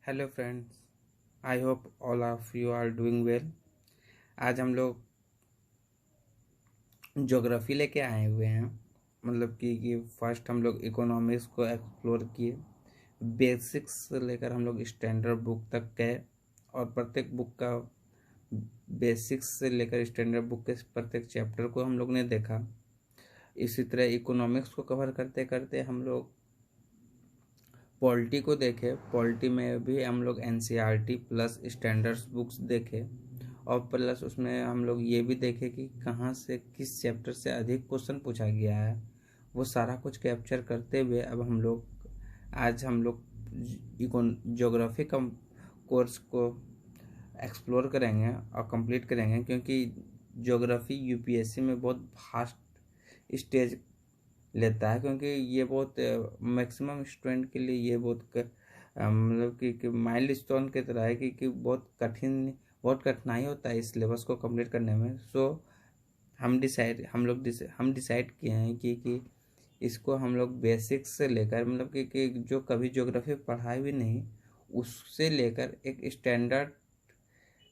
Hello friends, I hope all of you are doing well. आज हम लोग geography लेके आए हुए हैं। मतलब कि फर्स्ट हम लोग इकोनॉमिक्स को एक्सप्लोर किए, बेसिक्स से लेकर हम लोग स्टैंडर्ड बुक तक गए और प्रत्येक बुक का बेसिक्स से लेकर स्टैंडर्ड बुक के प्रत्येक चैप्टर को हम लोग ने देखा। इसी तरह इकोनॉमिक्स को कवर करते करते हम लोग पॉलिटी को देखे। पॉलिटी में भी हम लोग एनसीईआरटी प्लस स्टैंडर्ड्स बुक्स देखे और प्लस उसमें हम लोग ये भी देखे कि कहाँ से किस चैप्टर से अधिक क्वेश्चन पूछा गया है। वो सारा कुछ कैप्चर करते हुए अब आज हम लोग ज्योग्राफी का कोर्स को एक्सप्लोर करेंगे और कंप्लीट करेंगे, क्योंकि ज्योग्राफी यूपीएससी में बहुत फास्ट स्टेज लेता है, क्योंकि ये बहुत मैक्सिमम स्टूडेंट के लिए ये बहुत मतलब कि माइल स्टोन की तरह है कि बहुत कठिनाई होता है इस सिलेबस को कंप्लीट करने में। सो हम डिसाइड किए हैं कि इसको हम लोग बेसिक्स से लेकर मतलब कि जो कभी ज्योग्राफी पढ़ाई भी नहीं उससे लेकर एक स्टैंडर्ड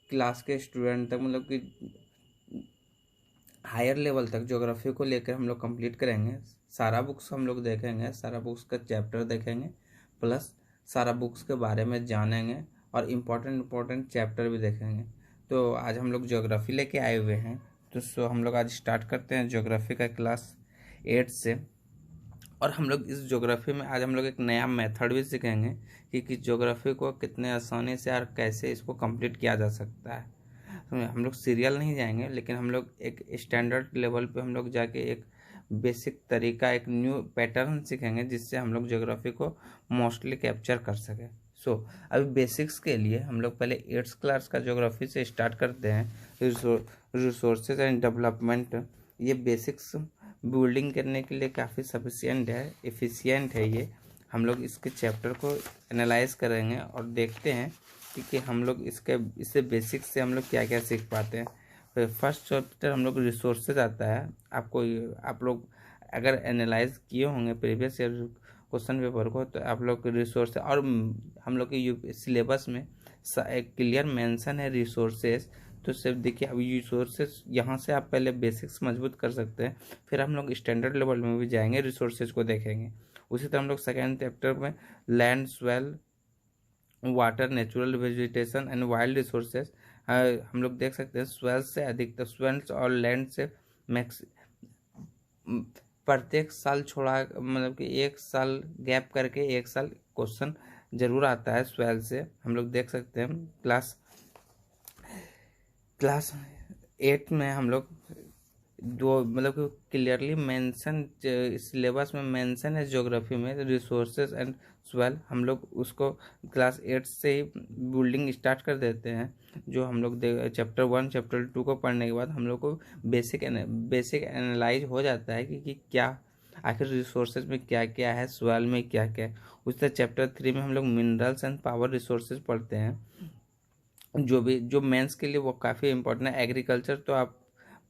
क्लास के स्टूडेंट तक, मतलब कि हायर लेवल तक ज्योग्राफी को लेकर हम लोग कंप्लीट करेंगे। सारा बुक्स हम लोग देखेंगे, सारा बुक्स का चैप्टर देखेंगे, प्लस सारा बुक्स के बारे में जानेंगे और इम्पोर्टेंट चैप्टर भी देखेंगे। तो आज हम लोग ज्योग्राफी लेके आए हुए हैं। तो हम लोग आज स्टार्ट करते हैं ज्योग्राफी का क्लास 8 से। और हम लोग इस ज्योग्राफी में आज हम लोग एक नया मेथड भी सीखेंगे कि ज्योग्राफी को कितने आसानी से और कैसे इसको कंप्लीट किया जा सकता है। हम लोग सीरियल नहीं जाएंगे, लेकिन हम लोग एक स्टैंडर्ड लेवल पे हम लोग जाके एक बेसिक तरीका, एक न्यू पैटर्न सीखेंगे जिससे हम लोग ज्योग्राफी को मोस्टली कैप्चर कर सकें। अभी बेसिक्स के लिए हम लोग पहले 8th क्लास का ज्योग्राफी से स्टार्ट करते हैं। रिसोर्सेज एंड डेवलपमेंट, ये बेसिक्स बिल्डिंग करने के लिए काफ़ी सफिशिएंट है, एफिशिएंट है ये। हम लोग इसके चैप्टर को एनालाइज करेंगे और देखते हैं कि हम लोग इससे बेसिक्स से हम लोग क्या क्या सीख पाते हैं। फर्स्ट चैप्टर हम लोग रिसोर्सेज आता है। आप लोग अगर एनालाइज किए होंगे प्रीवियस ईयर क्वेश्चन पेपर को, तो आप लोग रिसोर्स और हम लोग के सिलेबस में एक क्लियर मेंशन है रिसोर्सेज। तो सिर्फ देखिए, अब रिसोर्सेज यहाँ से आप पहले बेसिक्स मजबूत कर सकते हैं, फिर हम लोग स्टैंडर्ड लेवल में भी जाएंगे, रिसोर्सेज को देखेंगे। उसी तरह हम लोग सेकेंड चैप्टर में land, swell, water, natural vegetation and wild resources हम लोग देख सकते हैं। स्वेल्स से अधिकतर स्वेल्स और लैंड से मैक्स प्रत्येक साल छोड़ा, मतलब कि एक साल गैप करके एक साल क्वेश्चन जरूर आता है स्वेल से। हम लोग देख सकते हैं क्लास 8 में हम लोग जो मतलब कि क्लियरली मेंशन सिलेबस में मेंशन है ज्योग्राफी में रिसोर्सेज एंड स्वेल। हम लोग उसको क्लास 8 से ही बिल्डिंग स्टार्ट कर देते हैं। जो हम लोग चैप्टर 1 चैप्टर 2 को पढ़ने के बाद हम लोग को बेसिक एनालाइज हो जाता है कि क्या आखिर रिसोर्सेज में क्या क्या है, स्वेल में क्या क्या है। उस तरह चैप्टर 3 में हम लोग मिनरल्स एंड पावर रिसोर्सेज पढ़ते हैं, जो मेंस के लिए वो काफ़ी इंपॉर्टेंट है। एग्रीकल्चर तो आप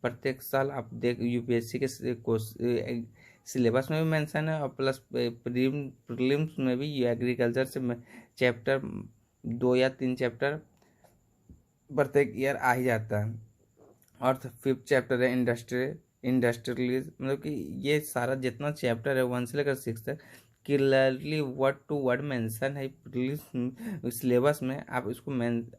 प्रत्येक साल आप देख यूपीएससी के सिलेबस में भी मेंशन है और प्लस प्रीलिम्स में भी एग्रीकल्चर से चैप्टर 2 या 3 चैप्टर प्रत्येक ईयर आ ही जाता है। और 5th चैप्टर है इंडस्ट्रियलिज्म, मतलब कि ये सारा जितना चैप्टर है 1 से लेकर 6 तक clearly word to word mention है सिलेबस में। आप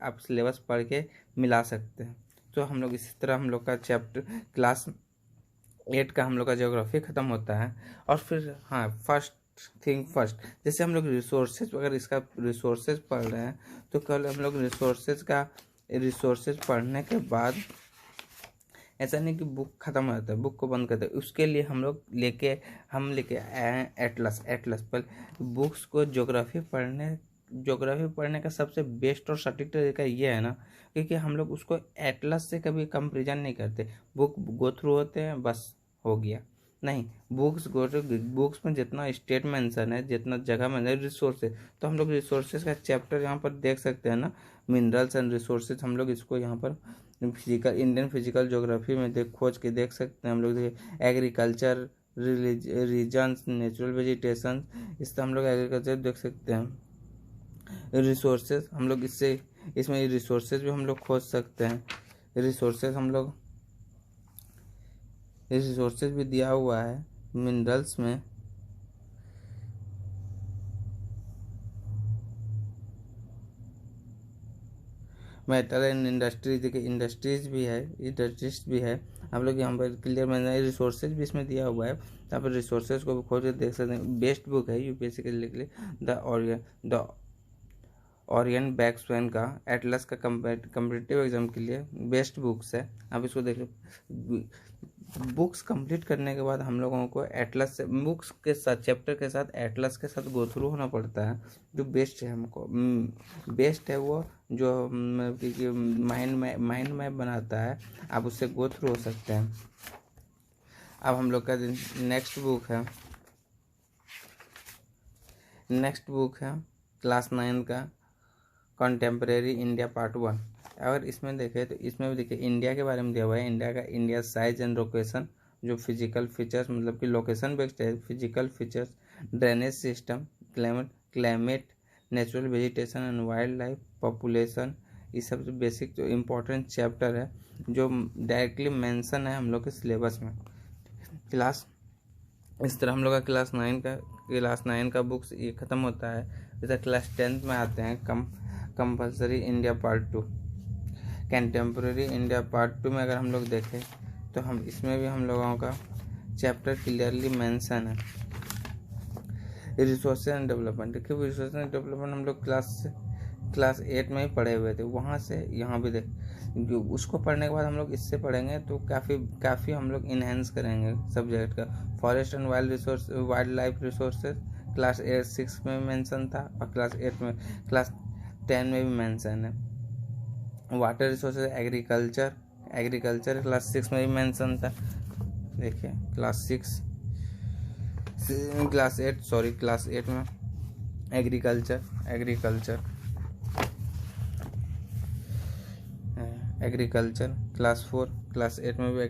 आप सिलेबस पढ़ के मिला सकते हैं। तो हम लोग इसी तरह हम लोग का चैप्टर क्लास 8 का हम लोग का ज्योग्राफी ख़त्म होता है। और फिर फर्स्ट थिंग फर्स्ट, जैसे हम लोग रिसोर्सेज, अगर इसका रिसोर्सेज पढ़ रहे हैं तो कल हम लोग रिसोर्सेज पढ़ने के बाद ऐसा नहीं कि बुक ख़त्म हो जाता है, बुक को बंद करते हैं। उसके लिए हम लेके आए हैं एटलस पर बुक्स को। ज्योग्राफी पढ़ने का सबसे बेस्ट और सटीक तरीका ये है ना, क्योंकि हम लोग उसको एटलस से कभी कंपेरिजन नहीं करते। बुक गो थ्रू होते हैं, बस हो गया नहीं। बुक्स में जितना स्टेट मेंशन है, जितना जगह में रिसोर्सेज, तो हम लोग रिसोर्सेज का चैप्टर यहाँ पर देख सकते हैं ना, मिनरल्स एंड रिसोर्सेज। हम लोग इसको यहाँ पर इंडियन फिजिकल ज्योग्राफी में खोज के देख सकते हैं। हम लोग एग्रीकल्चर, रीजन्स, नेचुरल वेजिटेशन, इस तरह हम लोग एग्रीकल्चर देख सकते हैं। रिसोर्सेज हम लोग इसमें रिसोर्सेज भी हम लोग खोज सकते हैं। रिसोर्सेज भी दिया हुआ है मिनरल्स में। मेटल एंड इंडस्ट्रीज, देखिए इंडस्ट्रीज भी है। हम लोग यहाँ पर क्लियर मैंने रिसोर्सेज भी इसमें दिया हुआ है, यहाँ पर रिसोर्सेज को भी खोज के देख सकते हैं। बेस्ट बुक है यूपीएससी के लिए द ओरियन बैक्समैन का एटलस का कम्पिटिटिव एग्जाम के लिए बेस्ट बुक्स है। आप इसको देख लो। बुक्स कंप्लीट करने के बाद हम लोगों को एटलस से बुक्स के साथ चैप्टर के साथ एटलस के साथ गो थ्रू होना पड़ता है। जो बेस्ट है हमको बेस्ट है वो जो माइंड मैप बनाता है, आप उससे गो थ्रू हो सकते हैं। अब हम लोग का नेक्स्ट बुक है क्लास 9 का कंटेम्प्रेरी इंडिया पार्ट 1। अगर इसमें देखें तो इसमें भी देखिए इंडिया के बारे में दिया हुआ है। इंडिया साइज एंड लोकेशन, जो फिजिकल फीचर्स मतलब कि लोकेशन बेस्ड है, physical features, drainage system, climate, natural vegetation and wild life, population, ये सब जो बेसिक जो इम्पोर्टेंट चैप्टर है जो डायरेक्टली मेंशन है हम लोग के सिलेबस में। इस तरह हम लोग का क्लास 9 का बुक्स ये ख़त्म होता है। जैसे क्लास 10 में आते हैं compulsory India part 2, contemporary India part 2 में अगर हम लोग देखें तो हम इसमें भी हम लोगों का चैप्टर क्लियरली मेंशन है रिसोर्सेज एंड डेवलपमेंट। देखिए रिसोर्सेज एंड डेवलपमेंट हम लोग क्लास 8 में ही पढ़े हुए थे, वहाँ से यहाँ भी उसको पढ़ने के बाद हम लोग इससे पढ़ेंगे तो काफ़ी हम लोग इन्हेंस करेंगे सब्जेक्ट का। Forest and wild life resources class 6 में मेंशन था और क्लास 10 में भी मेंशन है। वाटर रिसोर्सेज एग्रीकल्चर क्लास 6 में भी मेंशन था। देखिए क्लास 8 में एग्रीकल्चर क्लास 8 में भी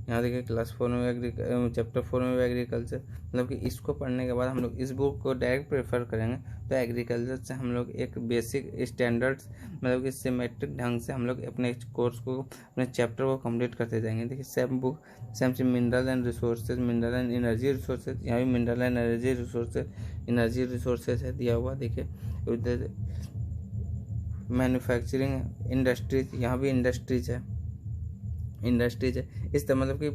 यहाँ देखिए क्लास 4 में चैप्टर 4 में भी एग्रीकल्चर। मतलब कि इसको पढ़ने के बाद हम लोग इस बुक को डायरेक्ट प्रेफर करेंगे तो एग्रीकल्चर से हम लोग एक बेसिक स्टैंडर्ड्स मतलब कि सिमेट्रिक ढंग से हम लोग अपने कोर्स को अपने चैप्टर को कंप्लीट करते जाएंगे। देखिए सेम से मिनरल एंड एनर्जी रिसोर्सेज, यहाँ भी मिनरल एंड एनर्जी रिसोर्सेज है दिया हुआ। देखिए मैन्युफैक्चरिंग इंडस्ट्रीज, यहाँ भी इंडस्ट्रीज है। इस तरह मतलब कि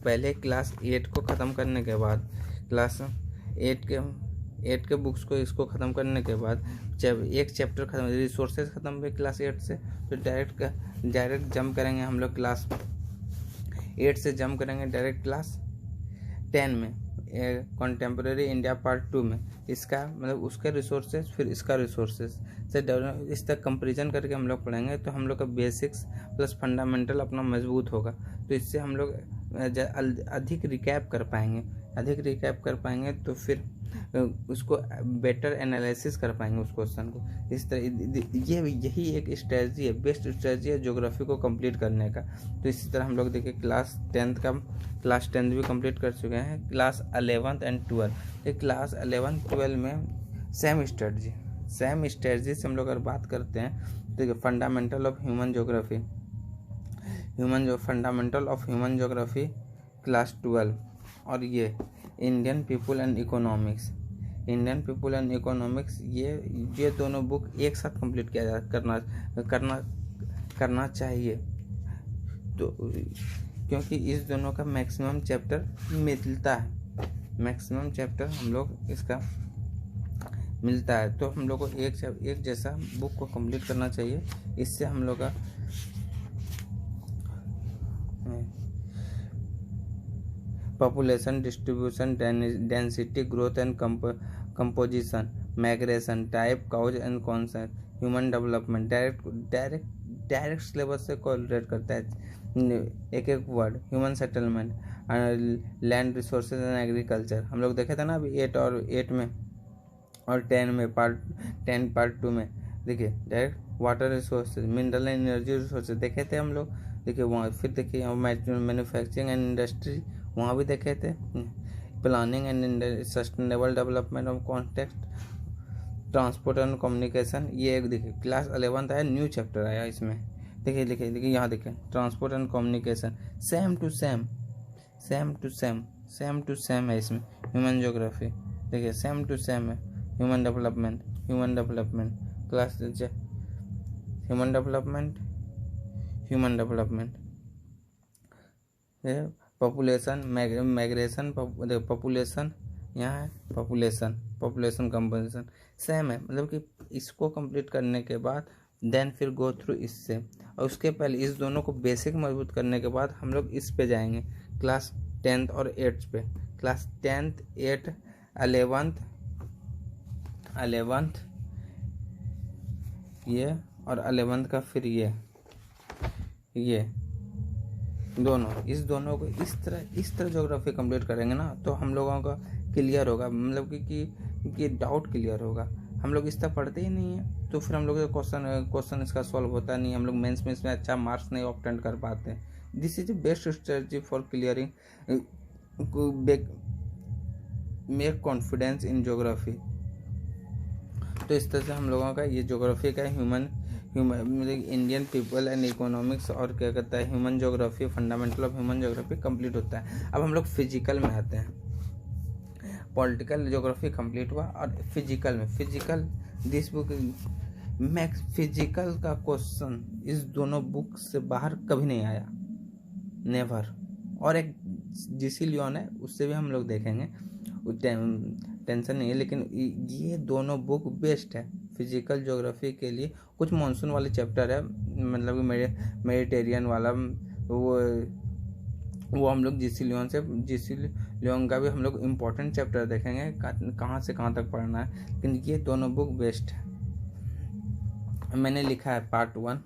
पहले क्लास 8 को ख़त्म करने के बाद क्लास 8 के बुक्स को इसको ख़त्म करने के बाद जब एक चैप्टर खत्म रिसोर्सेज ख़त्म हुए क्लास 8 से तो डायरेक्ट जंप करेंगे हम लोग क्लास 8 से जंप करेंगे डायरेक्ट क्लास 10 में कंटेम्प्रेरी इंडिया पार्ट 2 में। इसका मतलब उसके रिसोर्सेज फिर इसका रिसोर्सेज से इस तक कंपेरिजन करके हम लोग पढ़ेंगे तो हम लोग का बेसिक्स प्लस फंडामेंटल अपना मजबूत होगा। तो इससे हम लोग अधिक रिकैप कर पाएंगे तो फिर उसको बेटर एनालिसिस कर पाएंगे उस क्वेश्चन को। इस तरह यही एक स्ट्रेटजी है, बेस्ट स्ट्रेटजी है ज्योग्राफी को कंप्लीट करने का। तो इसी तरह हम लोग देखिए क्लास 10 भी कंप्लीट कर चुके हैं। क्लास 11 एंड 12 क्लास 11-12 में सेम स्ट्रेटजी से हम लोग अगर बात करते हैं तो fundamental of human geography class 12 और ये इंडियन पीपल एंड इकोनॉमिक्स ये दोनों बुक एक साथ कंप्लीट करना चाहिए। तो क्योंकि इस दोनों का मैक्सिमम चैप्टर मिलता है, हम लोग इसका मिलता है तो हम लोग को एक जैसा बुक को कंप्लीट करना चाहिए। इससे हम लोग का population distribution, density, growth and composition, migration, type, cause and consent, human development direct syllabus से कोरिलेट करता है। एक word human settlement, land resources and agriculture हम लोग देखे थे ना अभी 8 में और 10 पार्ट 2 में। देखिए direct water resources, mineral and energy resources देखे थे हम लोग। देखिए वहाँ फिर देखिए मैन्युफैक्चरिंग एंड इंडस्ट्री वहाँ भी देखे थे। Planning and sustainable development of context transport and communication, ये एक देखिए क्लास 11th आया, न्यू चैप्टर आया इसमें। देखिए देखिए देखिए यहाँ देखिए transport and communication, same to same है इसमें। ह्यूमन ज्योग्राफी देखिए सेम टू सेम है। Human development class human development population migration, population यहाँ है, पॉपुलेशन कंपोजिशन सेम है। मतलब कि इसको कंप्लीट करने के बाद देन फिर गो थ्रू इससे, और उसके पहले इस दोनों को बेसिक मजबूत करने के बाद हम लोग इस पे जाएंगे क्लास 10th और 8th पे। क्लास 10th 8th 11th ये और 11th का फिर ये दोनों, इस दोनों को इस तरह ज्योग्राफी कंप्लीट करेंगे ना तो हम लोगों का क्लियर होगा, मतलब कि डाउट क्लियर होगा। हम लोग इस तरह पढ़ते ही नहीं है तो फिर हम लोग क्वेश्चन इसका सॉल्व होता नहीं, हम लोग मेंस में इसमें अच्छा मार्क्स नहीं ऑब्टेन कर पाते। This is the best strategy for clearing make confidence in geography. तो इस तरह से हम लोगों का ये ज्योग्राफी का human Indian people and economics और क्या कहता है human geography, fundamental of human geography complete होता है। अब हम लोग फिजिकल में आते हैं। पॉलिटिकल ज्योग्राफी कंप्लीट हुआ और physical this book max physical का क्वेश्चन इस दोनों बुक से बाहर कभी नहीं आया, नेवर। और एक जीसी लियोन है उससे भी हम लोग देखेंगे, टेंशन नहीं है, लेकिन ये दोनों बुक बेस्ट है फिजिकल ज्योग्राफी के लिए। कुछ मानसून वाले चैप्टर है, मतलब कि मेडिटेरियन वाला, वो हम लोग जीसी लियोन का भी हम लोग इम्पोर्टेंट चैप्टर देखेंगे कहाँ से कहाँ तक पढ़ना है, लेकिन ये दोनों बुक बेस्ट है। मैंने लिखा है पार्ट 1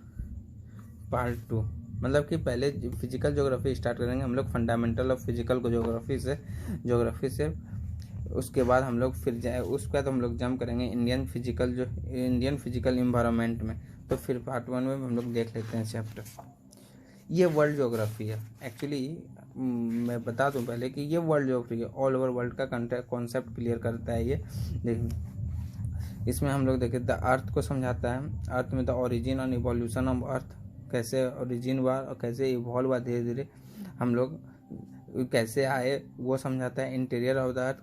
पार्ट 2, मतलब कि पहले फिजिकल ज्योग्राफी स्टार्ट करेंगे हम लोग, फंडामेंटल ऑफ फिजिकल को ज्योग्राफी से उसके बाद हम लोग फिर उसके बाद हम लोग जंप करेंगे इंडियन फिजिकल इन्वायरमेंट में। तो फिर पार्ट 1 में हम लोग देख लेते हैं चैप्टर। ये वर्ल्ड ज्योग्राफी है एक्चुअली, मैं बता दूं पहले कि ये वर्ल्ड ज्योग्राफी है, ऑल ओवर वर्ल्ड का कॉन्सेप्ट क्लियर करता है ये। देखिए इसमें हम लोग देखें द अर्थ को समझाता है, अर्थ में द ओरिजिन और इवोल्यूशन ऑफ अर्थ, कैसे ओरिजिन हुआ और कैसे इवॉल्व हुआ धीरे धीरे, हम लोग कैसे आए वो समझाता है। Interior of the earth,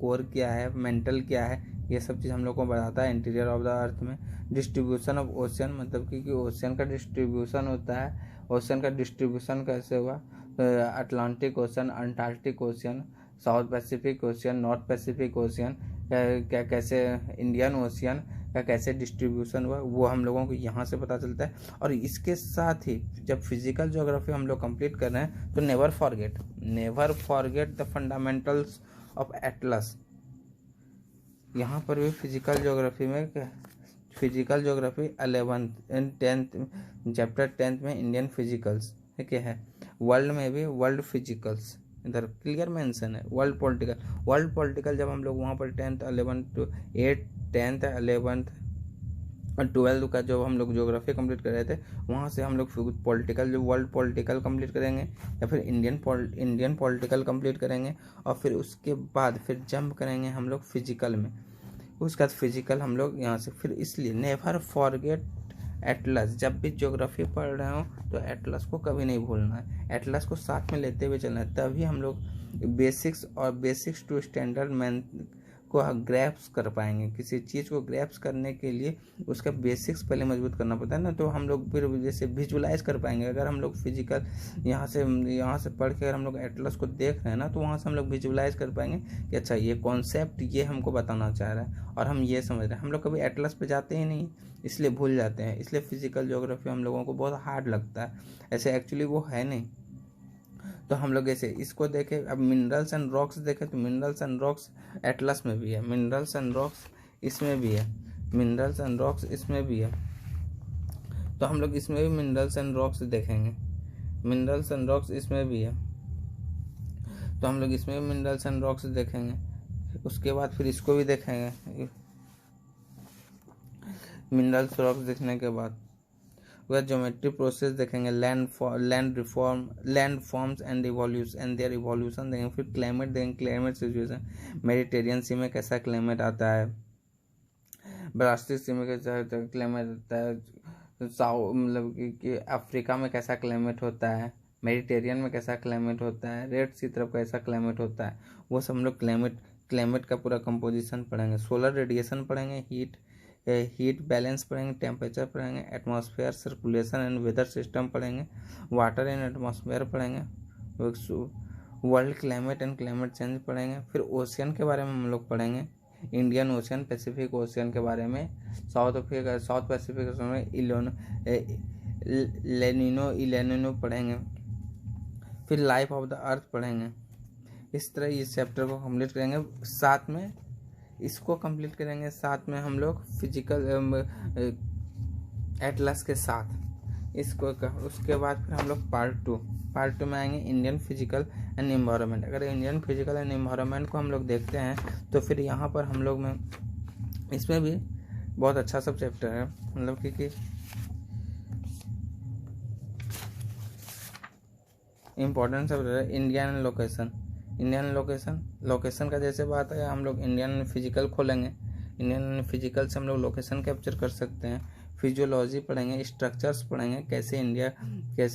core क्या है, मेंटल क्या है, ये सब चीज़ हम लोग को बताता है इंटीरियर ऑफ द अर्थ में। डिस्ट्रीब्यूशन ऑफ ओशियन, मतलब कि ओशियन का डिस्ट्रीब्यूशन होता है, ओशियन का डिस्ट्रीब्यूशन कैसे हुआ, Atlantic ocean, Antarctic ocean, south Pacific ocean, north Pacific ocean, क्या कैसे इंडियन ओशियन का कैसे डिस्ट्रीब्यूशन हुआ, वो हम लोगों को यहाँ से पता चलता है। और इसके साथ ही जब फिजिकल ज्योग्राफी हम लोग कंप्लीट कर रहे हैं तो never forget the fundamentals of Atlas. यहाँ पर भी physical geography 11th and 10th chapter 10th में इंडियन फिजिकल्स क्या है, वर्ल्ड में भी वर्ल्ड फिजिकल्स इधर क्लियर मेंशन है। वर्ल्ड पॉलिटिकल जब हम लोग वहाँ पर 10th 11th और 12th का जो हम लोग ज्योग्राफी कंप्लीट कर रहे थे, वहाँ से हम लोग पॉलिटिकल जो वर्ल्ड पॉलिटिकल कंप्लीट करेंगे या फिर इंडियन पॉलिटिकल कंप्लीट करेंगे, और फिर उसके बाद फिर जंप करेंगे हम लोग फिजिकल में। उसके बाद फिजिकल हम लोग यहाँ से फिर, इसलिए नेवर फॉरगेट एटलस। जब भी ज्योग्राफी पढ़ रहे हो तो एटलस को कभी नहीं भूलना है, एटलस को साथ में लेते हुए चलना है, तभी हम लोग बेसिक्स टू स्टैंडर्ड मैन को ग्रैप्स कर पाएंगे। किसी चीज़ को ग्रैप्स करने के लिए उसका बेसिक्स पहले मजबूत करना पड़ता है ना, तो हम लोग फिर जैसे विजुलाइज कर पाएंगे। अगर हम लोग फिजिकल यहाँ से पढ़ के अगर हम लोग एटलस को देख रहे हैं ना, तो वहाँ से हम लोग विजुलाइज कर पाएंगे कि अच्छा ये कॉन्सेप्ट ये हमको बताना चाह रहा है और हम ये समझ रहे हैं। हम लोग कभी एटलस पे जाते ही नहीं, इसलिए भूल जाते हैं, इसलिए फिजिकल ज्योग्राफी हम लोगों को बहुत हार्ड लगता है, ऐसे एक्चुअली वो है नहीं। तो हम लोग ऐसे इसको देखें। अब मिनरल्स एंड रॉक्स देखें तो मिनरल्स एंड रॉक्स एटलस में भी है, मिनरल्स एंड रॉक्स इसमें भी है, मिनरल्स एंड रॉक्स इसमें भी है। तो हम लोग इसमें भी मिनरल्स एंड रॉक्स देखेंगे, मिनरल्स एंड रॉक्स इसमें भी है, तो हम लोग इसमें भी मिनरल्स एंड रॉक्स देखेंगे। उसके बाद फिर इसको भी देखेंगे, मिनरल्स रॉक्स देखने के बाद ज्योमेट्री प्रोसेस देखेंगे, land forms and their evolution देखेंगे। फिर क्लाइमेट देखेंगे, क्लाइमेट सिचुएशन, मेडिटेरियन सी में कैसा क्लाइमेट आता है, ब्रास्टिक सीमा के तहत क्लाइमेट रहता है। साउथ मतलब कि अफ्रीका में कैसा क्लाइमेट होता है, मेडिटेरियन में कैसा क्लाइमेट होता है, रेड सी तरफ कैसा क्लाइमेट होता है, वो सब हम लोग क्लाइमेट का पूरा कंपोजिशन पढ़ेंगे। सोलर रेडिएशन पढ़ेंगे, हीट बैलेंस पढ़ेंगे, टेम्परेचर पढ़ेंगे, atmosphere circulation and weather system पढ़ेंगे, वाटर इन एटमॉस्फेयर पढ़ेंगे, world climate and climate change पढ़ेंगे। फिर ओशियन के बारे में हम लोग पढ़ेंगे, इंडियन ओशियन, पैसिफिक ओशियन के बारे में, साउथ पैसिफिक में लेनिनो पढ़ेंगे। फिर लाइफ ऑफ द अर्थ पढ़ेंगे। इस तरह इस चैप्टर को कंप्लीट करेंगे। साथ में इसको कंप्लीट करेंगे, साथ में हम लोग फिजिकल एटलस के साथ इसको उसके बाद फिर हम लोग पार्ट टू में आएंगे इंडियन फिजिकल एंड एनवायरनमेंट। अगर इंडियन फिजिकल एंड एनवायरनमेंट को हम लोग देखते हैं तो फिर यहाँ पर हम लोग में इसमें भी बहुत अच्छा सब चैप्टर है, मतलब कि इम्पोर्टेंट सब है। इंडियन लोकेशन का जैसे बात है, हम लोग इंडियन फिजिकल खोलेंगे, इंडियन फिजिकल से हम लोग लोकेशन कैप्चर कर सकते हैं। फिजियोलॉजी पढ़ेंगे, स्ट्रक्चर्स पढ़ेंगे, कैसे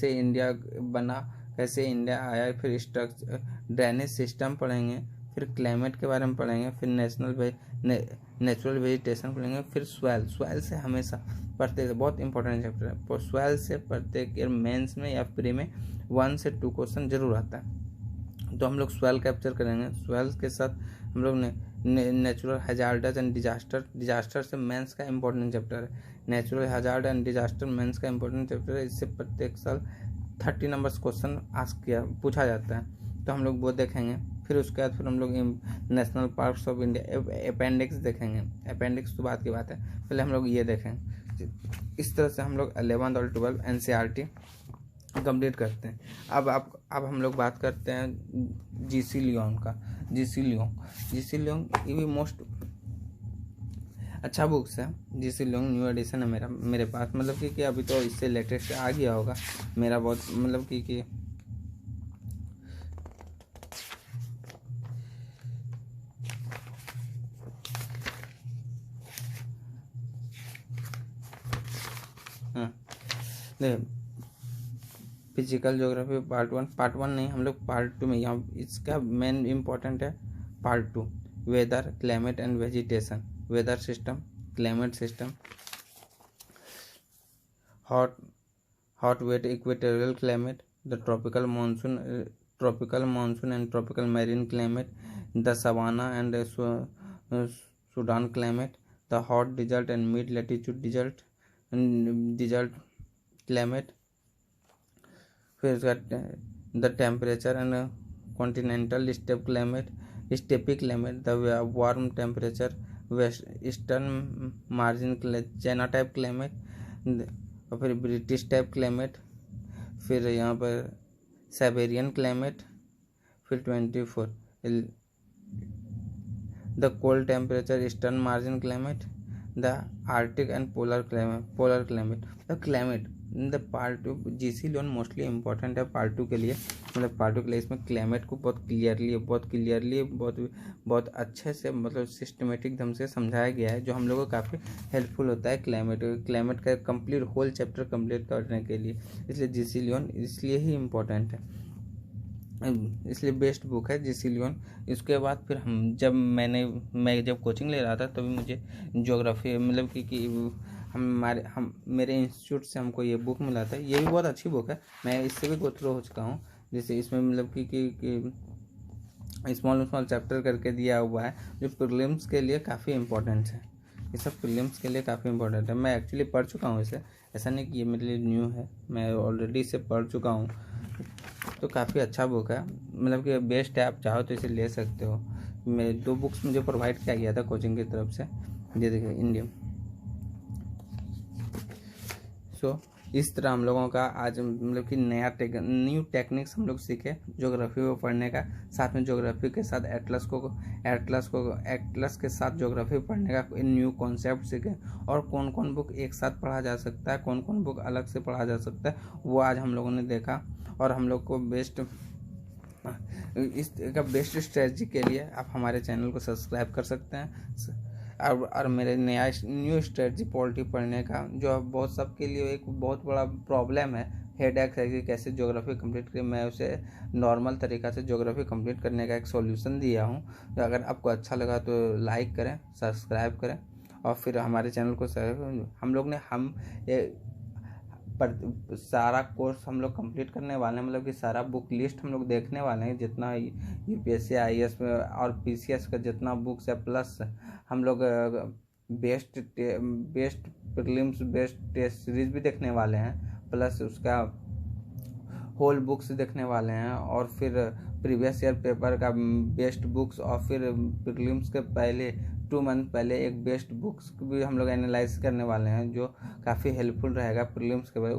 इंडिया बना, कैसे इंडिया आया, फिर स्ट्रक्चर ड्रेनेज सिस्टम पढ़ेंगे, फिर क्लाइमेट के बारे में पढ़ेंगे, फिर नेचुरल वेजिटेशन पढ़ेंगे, फिर सॉइल से हमेशा पढ़ते, बहुत इंपॉर्टेंट चैप्टर है। सॉइल से प्रत्येक ईयर मेंस में या प्री में 1 से 2 क्वेश्चन जरूर आता है, तो हम लोग सॉइल कैप्चर करेंगे। सॉइल के साथ हम लोग नेचुरल हैजार्ड्स एंड डिजास्टर से मेंस का इंपॉर्टेंट चैप्टर है। Natural hazard and disaster mains का इंपॉर्टेंट चैप्टर है। इससे प्रत्येक साल 30 नंबर्स क्वेश्चन पूछा जाता है, तो हम लोग वो देखेंगे। फिर उसके बाद फिर हम लोग national parks of India appendix देखेंगे। अपेंडिक्स तो बात की बात है, पहले हम लोग ये देखेंगे। इस तरह से हम लोग 11th और 12th NCERT कंप्लीट करते हैं। अब हम लोग बात करते हैं जीसी लियोन का। जीसी लियोन ये भी मोस्ट अच्छा बुक्स है। जीसी लियोन न्यू एडिशन है मेरे पास, मतलब कि अभी तो इससे लेटेस्ट आ गया होगा मेरा, बहुत मतलब कि फिजिकल ज्योग्राफी पार्ट वन नहीं, हम लोग पार्ट 2 में, यहाँ इसका मेन इम्पोर्टेंट है part 2, weather climate and vegetation, weather system, climate system, hot wet equatorial climate, the tropical monsoon and tropical marine climate, the savanna and Sudan climate, the hot desert and mid latitude desert climate, फिर the temperature and continental steppe climate, the warm temperature west eastern margin China type climate, और फिर British type climate, फिर यहाँ पर Siberian climate, फिर 24 the cold temperature eastern margin climate, the Arctic and polar climate. The climate the part 2 G लियोन mostly important है part 2 के लिए, मतलब पार्ट 2 के लिए इसमें क्लाइमेट को बहुत क्लियरली बहुत अच्छे से, मतलब सिस्टमेटिक ढंग से समझाया गया है, जो हम लोगों को काफ़ी हेल्पफुल होता है क्लाइमेट का कंप्लीट होल चैप्टर कंप्लीट करने के लिए। इसलिए जीसी लियोन इसलिए ही इम्पोर्टेंट है, इसलिए बेस्ट बुक है जीसी लियोन। इसके बाद फिर मैं जब कोचिंग ले रहा था तभी मुझे ज्योग्राफी, मतलब कि मेरे इंस्टीट्यूट से हमको ये बुक मिला था। ये भी बहुत अच्छी बुक है, मैं इससे भी गो थ्रू हो चुका हूँ। जैसे इसमें मतलब कि स्मॉल चैप्टर करके दिया हुआ है, जो प्रीलिम्स के लिए काफ़ी इंपॉर्टेंट है। ये सब प्रीलिम्स के लिए काफ़ी इंपॉर्टेंट है। मैं एक्चुअली पढ़ चुका हूँ इसे, ऐसा नहीं कि ये मेरे लिए न्यू है, मैं ऑलरेडी इसे पढ़ चुका हूँ। तो काफ़ी अच्छा बुक है, मतलब कि बेस्ट है, आप चाहो तो इसे ले सकते हो। मैं 2 बुक्स मुझे प्रोवाइड किया गया था कोचिंग की तरफ से, ये देखिए इंडियन। सो इस तरह हम लोगों का आज मतलब कि न्यू टेक्निक्स हम लोग सीखे ज्योग्राफी को पढ़ने का, साथ में ज्योग्राफी के साथ एटलस के साथ ज्योग्राफी पढ़ने का न्यू कॉन्सेप्ट सीखे, और कौन कौन बुक एक साथ पढ़ा जा सकता है, कौन कौन बुक अलग से पढ़ा जा सकता है, वो आज हम लोगों ने देखा। और हम लोग को बेस्ट स्ट्रेटजी के लिए आप हमारे चैनल को सब्सक्राइब कर सकते हैं। और मेरे नया न्यू स्ट्रेटजी पॉलिटी पढ़ने का जो बहुत सबके लिए एक बहुत बड़ा प्रॉब्लम है, हेडेक है कि कैसे ज्योग्राफी कंप्लीट करें, मैं उसे नॉर्मल तरीक़ा से ज्योग्राफी कंप्लीट करने का एक सॉल्यूशन दिया हूँ। तो अगर आपको अच्छा लगा तो लाइक करें, सब्सक्राइब करें और फिर हमारे चैनल को हम लोग ने पर सारा कोर्स हम लोग कंप्लीट करने वाले हैं, मतलब कि सारा बुक लिस्ट हम लोग देखने वाले हैं, जितना यूपीएससी आईएएस में और पीसीएस का जितना बुक्स है, प्लस हम लोग best prelims best test series भी देखने वाले हैं, प्लस उसका होल बुक्स देखने वाले हैं, और फिर प्रीवियस ईयर पेपर का बेस्ट बुक्स, और फिर प्रीलिम्स के पहले 2 मंथ पहले एक बेस्ट बुक्स भी हम लोग एनालाइज करने वाले हैं, जो काफ़ी हेल्पफुल रहेगा प्रीलिम्स के बाद।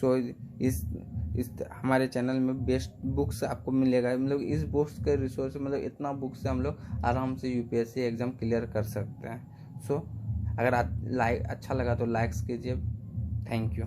तो इस हमारे चैनल में बेस्ट बुक्स आपको मिलेगा, मतलब इस बुक्स के रिसोर्स, मतलब इतना बुक्स से हम लोग आराम से यूपीएससी एग्ज़ाम क्लियर कर सकते हैं। अगर अच्छा लगा तो लाइक्स कीजिए। Thank you.